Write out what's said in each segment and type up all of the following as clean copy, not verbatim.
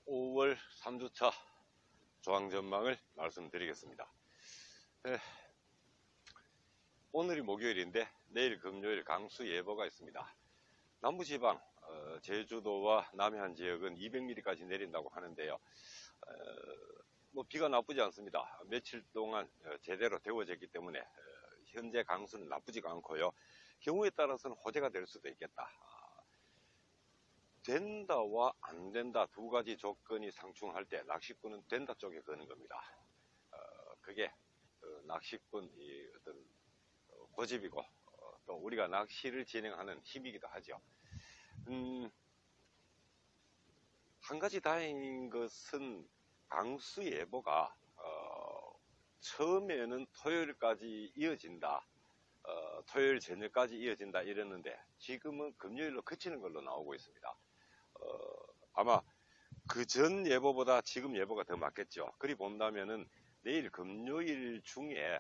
5월 3주차 조항 전망을 말씀드리겠습니다. 오늘이 목요일인데 내일 금요일 강수 예보가 있습니다. 남부지방 제주도와 남해안 지역은 200mm까지 내린다고 하는데요. 비가 나쁘지 않습니다. 며칠 동안 제대로 데워졌기 때문에 현재 강수는 나쁘지가 않고요. 경우에 따라서는 호재가 될 수도 있겠다. 된다와 안 된다 두 가지 조건이 상충할 때 낚시꾼은 된다 쪽에 거는 겁니다. 그게 낚시꾼이 어떤 고집이고 또 우리가 낚시를 진행하는 힘이기도 하죠. 한 가지 다행인 것은 강수 예보가 처음에는 토요일까지 이어진다, 토요일 저녁까지 이어진다 이랬는데 지금은 금요일로 그치는 걸로 나오고 있습니다. 아마 그 전 예보보다 지금 예보가 더 맞겠죠. 그리 본다면은 내일 금요일 중에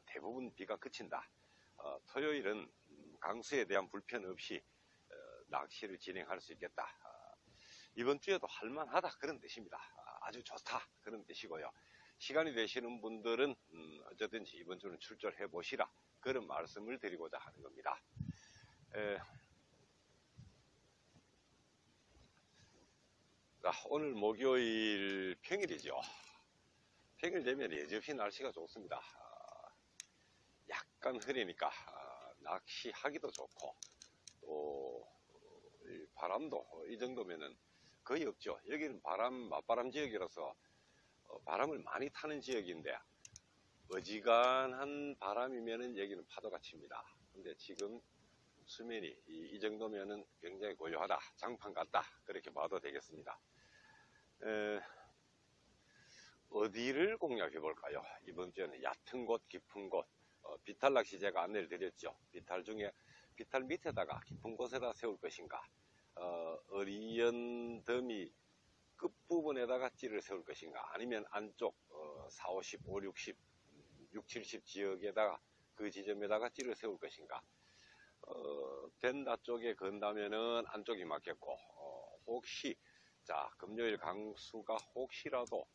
대부분 비가 그친다. 토요일은 강수에 대한 불편 없이 낚시를 진행할 수 있겠다. 이번 주에도 할만하다 그런 뜻입니다. 아주 좋다 그런 뜻이고요. 시간이 되시는 분들은 어쩌든지 이번 주는 출조해 보시라 그런 말씀을 드리고자 하는 겁니다. 오늘 목요일 평일이죠. 평일 되면 여전히 날씨가 좋습니다. 약간 흐리니까 낚시하기도 좋고 또 바람도 이 정도면은 거의 없죠. 여기는 맞바람 지역이라서 바람을 많이 타는 지역인데 어지간한 바람이면은 여기는 파도가 칩니다. 근데 지금 수면이 이 정도면은 굉장히 고요하다, 장판 같다 그렇게 봐도 되겠습니다. 어디를 공략해 볼까요? 이번 주에는 얕은 곳, 깊은 곳, 비탈 낚시 제가 안내를 드렸죠. 비탈 밑에다가 깊은 곳에다 세울 것인가, 어리연 더미 끝부분에다가 찌를 세울 것인가, 아니면 안쪽 4, 50, 5, 60, 6, 70 지역에다가 그 지점에다가 찌를 세울 것인가. 된다 쪽에 건다면은 안쪽이 맞겠고, 혹시 금요일 강수가 혹시라도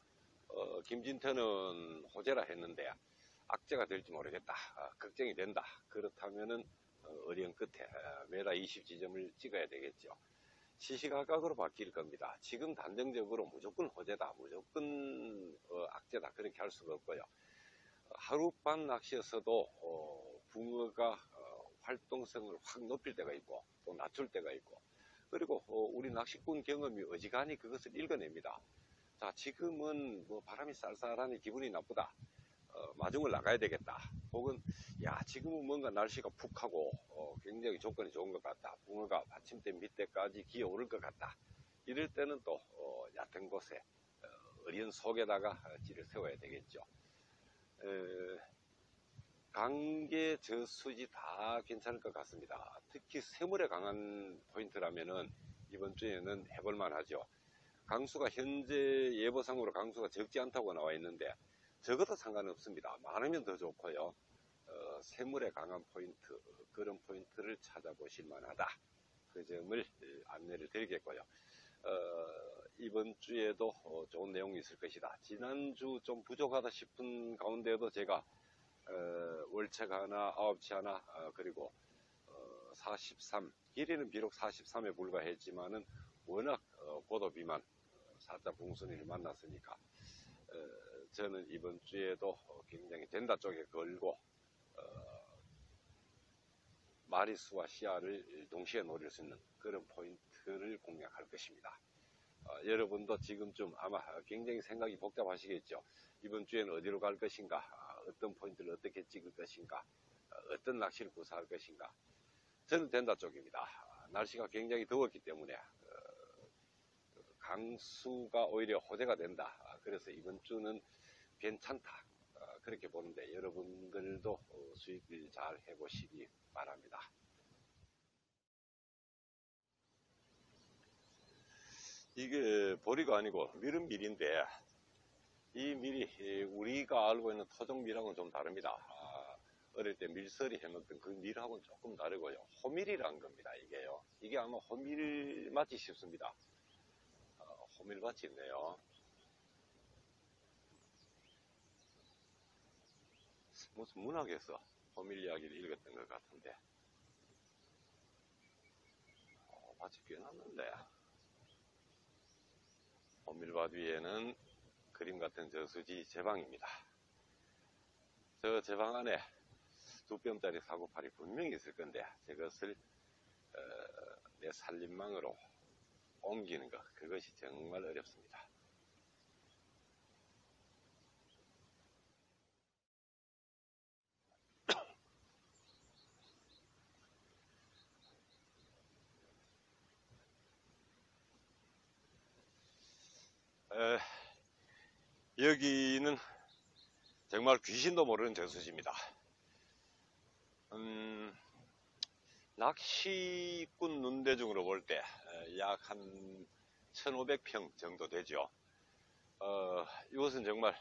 김진태는 호재라 했는데 악재가 될지 모르겠다, 걱정이 된다. 그렇다면은 어리연 끝에 메라 20 지점을 찍어야 되겠죠. 시시각각으로 바뀔 겁니다. 지금 단정적으로 무조건 호재다, 무조건 악재다 그렇게 할 수가 없고요. 하룻밤 낚시에서도 붕어가 활동성을 확 높일 때가 있고 또 낮출 때가 있고, 그리고 우리 낚시꾼 경험이 어지간히 그것을 읽어냅니다. 지금은 바람이 쌀쌀하니 기분이 나쁘다, 마중을 나가야 되겠다, 혹은 지금은 뭔가 날씨가 푹하고 굉장히 조건이 좋은 것 같다, 붕어가 받침대 밑에까지 기어오를 것 같다, 이럴 때는 또 얕은 곳에 어리연 속에다가 찌를 세워야 되겠죠. 강계 저수지 다 괜찮을 것 같습니다. 특히 새물에 강한 포인트라면은 이번 주에는 해볼만 하죠. 강수가 현재 예보상으로 강수가 적지 않다고 나와 있는데 적어도 상관없습니다. 많으면 더 좋고요. 새물에 강한 포인트, 그런 포인트를 찾아보실 만하다, 그 점을 안내를 드리겠고요. 이번 주에도 좋은 내용이 있을 것이다. 지난주 좀 부족하다 싶은 가운데도 제가 월책 하나, 아홉치 하나, 그리고 43, 길이는 비록 43에 불과했지만은 워낙 고도 비만 살짝 봉순이를 만났으니까 저는 이번 주에도 굉장히 된다 쪽에 걸고 마리수와 시야를 동시에 노릴 수 있는 그런 포인트를 공략할 것입니다. 여러분도 지금쯤 아마 굉장히 생각이 복잡하시겠죠. 이번 주에는 어디로 갈 것인가, 어떤 포인트를 어떻게 찍을 것인가, 어떤 낚시를 구사할 것인가. 저는 된다 쪽입니다. 날씨가 굉장히 더웠기 때문에 강수가 오히려 호재가 된다. 그래서 이번 주는 괜찮다 그렇게 보는데 여러분들도 수익을 잘 해보시기 바랍니다. 이게 보리가 아니고 밀은 밀인데 이 밀이 우리가 알고 있는 토종밀하고는 좀 다릅니다. 어릴 때 밀서리 해먹던 그 밀하고는 조금 다르고요. 호밀이란 겁니다. 이게요. 이게 아마 호밀 맞지 싶습니다. 호밀밭이 있네요. 무슨 문학에서 호밀 이야기를 읽었던 것 같은데, 밭이 꽤 났는데, 호밀밭 위에는 그림 같은 저수지 제방입니다. 저 제방 안에 2뼘짜리 사고팔이 분명히 있을 건데, 저것을 내 살림망으로 옮기는 것, 그것이 정말 어렵습니다. 여기는 정말 귀신도 모르는 저수지입니다. 낚시꾼 눈대중으로 볼 때 약 한 1500평 정도 되죠. 이곳은 정말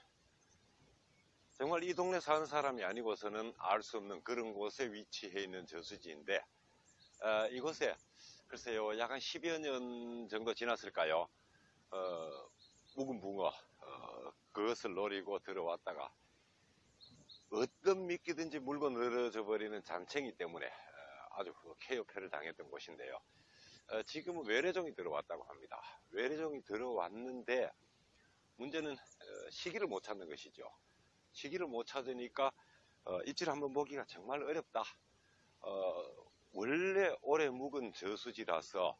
이 동네 사는 사람이 아니고서는 알 수 없는 그런 곳에 위치해 있는 저수지인데, 이곳에 글쎄요, 약 한 10여 년 정도 지났을까요? 묵은 붕어, 그것을 노리고 들어왔다가 어떤 미끼든지 물고 늘어져 버리는 잔챙이 때문에 아주 쾌유패를 당했던 곳인데요. 지금은 외래종이 들어왔다고 합니다. 외래종이 들어왔는데 문제는 시기를 못 찾는 것이죠. 시기를 못 찾으니까 입질 한번 보기가 정말 어렵다. 원래 오래 묵은 저수지라서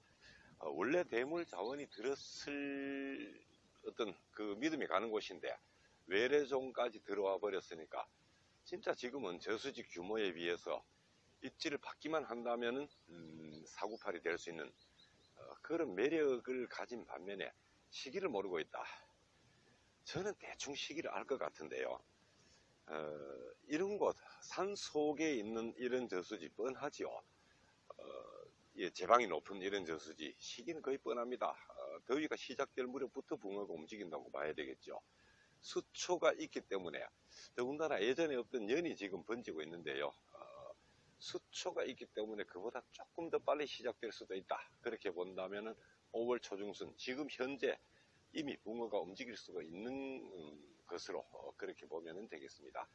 원래 대물 자원이 들었을 어떤 그 믿음이 가는 곳인데 외래종까지 들어와 버렸으니까 진짜 지금은 저수지 규모에 비해서 입질을 받기만 한다면은 사구팔이 될 수 있는 그런 매력을 가진 반면에 시기를 모르고 있다. 저는 대충 시기를 알 것 같은데요. 이런 곳, 산 속에 있는 이런 저수지 뻔하지요. 제방이 높은 이런 저수지 시기는 거의 뻔합니다. 더위가 시작될 무렵부터 붕어가 움직인다고 봐야 되겠죠. 수초가 있기 때문에, 더군다나 예전에 없던 연이 지금 번지고 있는데요. 수초가 있기 때문에 그보다 조금 더 빨리 시작될 수도 있다. 그렇게 본다면은 5월 초중순, 지금 현재 이미 붕어가 움직일 수가 있는 것으로 그렇게 보면 되겠습니다.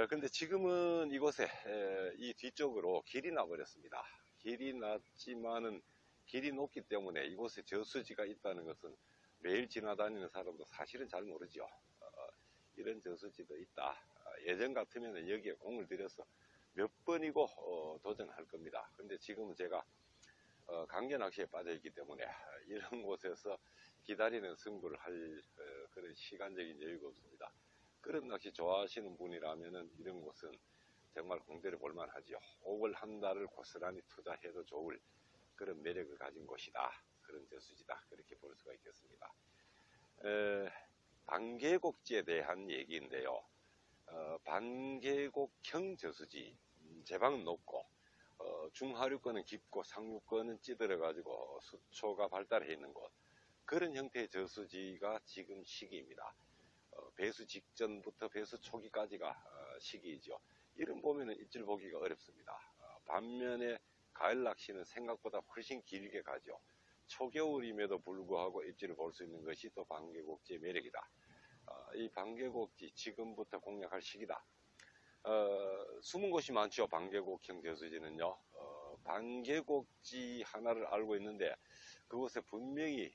근데 지금은 이곳에 이 뒤쪽으로 길이 나버렸습니다. 길이 났지만은 길이 높기 때문에 이곳에 저수지가 있다는 것은 매일 지나다니는 사람도 사실은 잘 모르죠. 이런 저수지도 있다. 예전 같으면 여기에 공을 들여서 몇 번이고 도전할 겁니다. 근데 지금은 제가 강제 낚시에 빠져 있기 때문에 이런 곳에서 기다리는 승부를 할 그런 시간적인 여유가 없습니다. 그런 낚시 좋아하시는 분이라면은 이런 곳은 정말 공들여 볼만 하죠. 5월 한 달을 고스란히 투자해도 좋을 그런 매력을 가진 곳이다. 그런 저수지다. 그렇게 볼 수가 있겠습니다. 반계곡지에 대한 얘기인데요. 반계곡형 저수지, 제방은 높고 중하류권은 깊고 상류권은 찌들어 가지고 수초가 발달해 있는 곳, 그런 형태의 저수지가 지금 시기입니다. 배수 직전부터 배수 초기까지가 시기이죠. 이런 보면은 입질 보기가 어렵습니다. 반면에 가을 낚시는 생각보다 훨씬 길게 가죠. 초겨울임에도 불구하고 입질을 볼 수 있는 것이 또 반계곡지의 매력이다. 이 반계곡지 지금부터 공략할 시기다. 숨은 곳이 많죠. 반계곡형 저수지는요. 반계곡지 하나를 알고 있는데 그곳에 분명히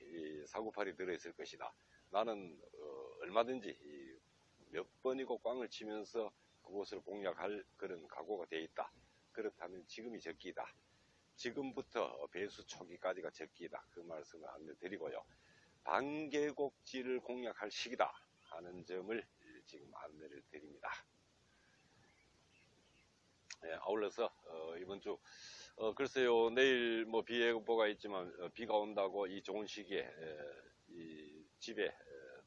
사구팔이 들어있을 것이다. 나는 얼마든지 몇 번이고 꽝을 치면서 그곳을 공략할 그런 각오가 되어 있다. 그렇다면 지금이 적기다. 지금부터 배수 초기까지가 적기다. 그 말씀을 안내드리고요. 반계곡지를 공략할 시기다 하는 점을 지금 안내를 드립니다. 아울러서 이번 주 글쎄요, 내일 뭐 비 예보가 있지만 비가 온다고 이 좋은 시기에 이 집에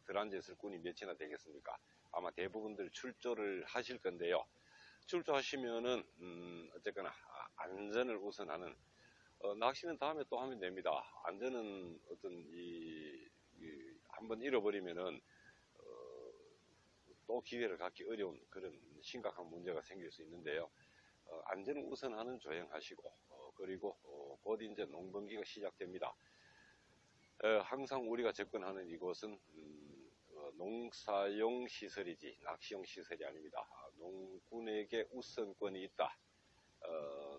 들어앉아 있을 꾼이 몇이나 되겠습니까? 아마 대부분들 출조를 하실 건데요. 출조하시면은 어쨌거나 안전을 우선하는, 낚시는 다음에 또 하면 됩니다. 안전은 어떤 한번 잃어버리면은 또 기회를 갖기 어려운 그런 심각한 문제가 생길 수 있는데요. 안전을 우선하는 조행하시고, 그리고 곧 이제 농번기가 시작됩니다. 항상 우리가 접근하는 이곳은 농사용 시설이지 낚시용 시설이 아닙니다. 농군에게 우선권이 있다.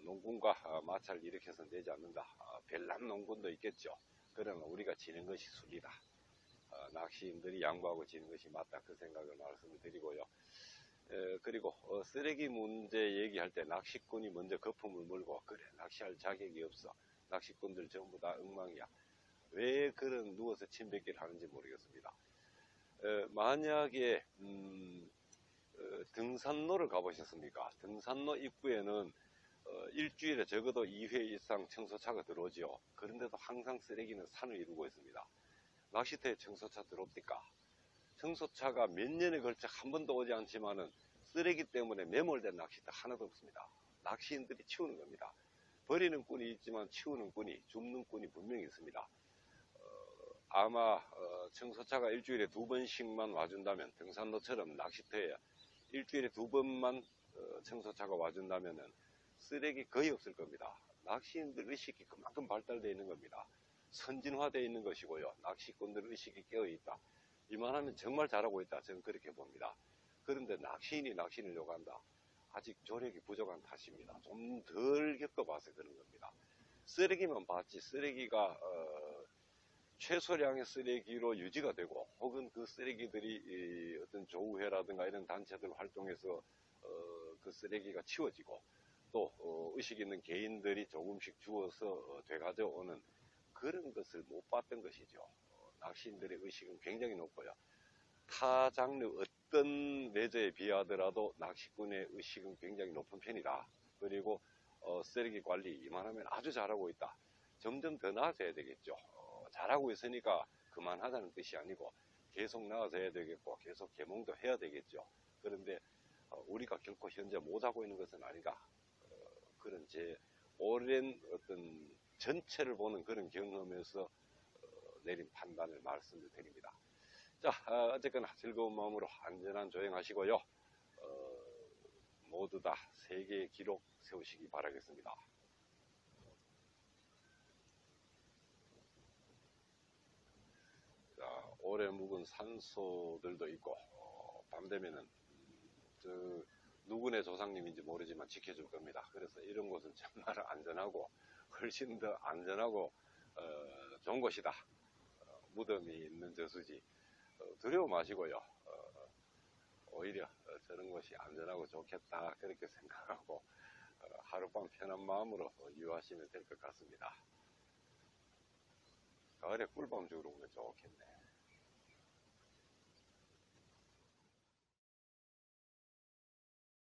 농군과 마찰을 일으켜서는 되지 않는다. 별난 농군도 있겠죠. 그러나 우리가 지는 것이 술이다. 낚시인들이 양보하고 지는 것이 맞다. 그 생각을 말씀을 드리고요. 그리고 쓰레기 문제 얘기할 때 낚시꾼이 먼저 거품을 물고 그래 낚시할 자격이 없어. 낚시꾼들 전부 다 엉망이야. 왜 그런 누워서 침뱉기를 하는지 모르겠습니다. 만약에 등산로를 가보셨습니까? 등산로 입구에는 일주일에 적어도 2회 이상 청소차가 들어오죠. 그런데도 항상 쓰레기는 산을 이루고 있습니다. 낚시터에 청소차 들어옵니까? 청소차가 몇 년에 걸쳐 한 번도 오지 않지만은 쓰레기 때문에 매몰된 낚시터 하나도 없습니다. 낚시인들이 치우는 겁니다. 버리는 꾼이 있지만 치우는 꾼이, 줍는 꾼이 분명히 있습니다. 아마 청소차가 일주일에 2번씩만 와준다면 등산로처럼 낚시터에 일주일에 2번만 청소차가 와준다면은 쓰레기 거의 없을 겁니다. 낚시인들 의식이 그만큼 발달되어 있는 겁니다. 선진화되어 있는 것이고요. 낚시꾼들 의식이 깨어있다. 이만하면 정말 잘하고 있다. 저는 그렇게 봅니다. 그런데 낚시인이 낚시를 요구한다. 아직 조력이 부족한 탓입니다. 좀 덜 겪어봐서 그런 겁니다. 쓰레기만 봤지 쓰레기가 최소량의 쓰레기로 유지가 되고 혹은 그 쓰레기들이 어떤 조우회라든가 이런 단체들 활동해서 그 쓰레기가 치워지고 또 의식 있는 개인들이 조금씩 주워서 되가져오는 그런 것을 못 봤던 것이죠. 낚시인들의 의식은 굉장히 높고요. 타 장르 어떤 레저에 비하더라도 낚시꾼의 의식은 굉장히 높은 편이다. 그리고 쓰레기 관리 이만하면 아주 잘하고 있다. 점점 더 나아져야 되겠죠. 잘하고 있으니까 그만하자는 뜻이 아니고 계속 나아져야 되겠고 계속 개몽도 해야 되겠죠. 그런데 우리가 결코 현재 못하고 있는 것은 아닌가. 그런 제 오랜 어떤 전체를 보는 그런 경험에서 내린 판단을 말씀을 드립니다. 자, 어쨌거나 즐거운 마음으로 안전한 조행하시고요. 모두 다 세계의 기록 세우시기 바라겠습니다. 자, 오래 묵은 산소들도 있고 밤 되면은 누구네 조상님인지 모르지만 지켜줄 겁니다. 그래서 이런 곳은 정말 안전하고 훨씬 더 안전하고 좋은 곳이다. 무덤이 있는 저수지 두려워 마시고요. 오히려 저런 곳이 안전하고 좋겠다 그렇게 생각하고 하룻밤 편한 마음으로 유하시면 될 것 같습니다. 가을에 꿀밤 주러 오면 좋겠네.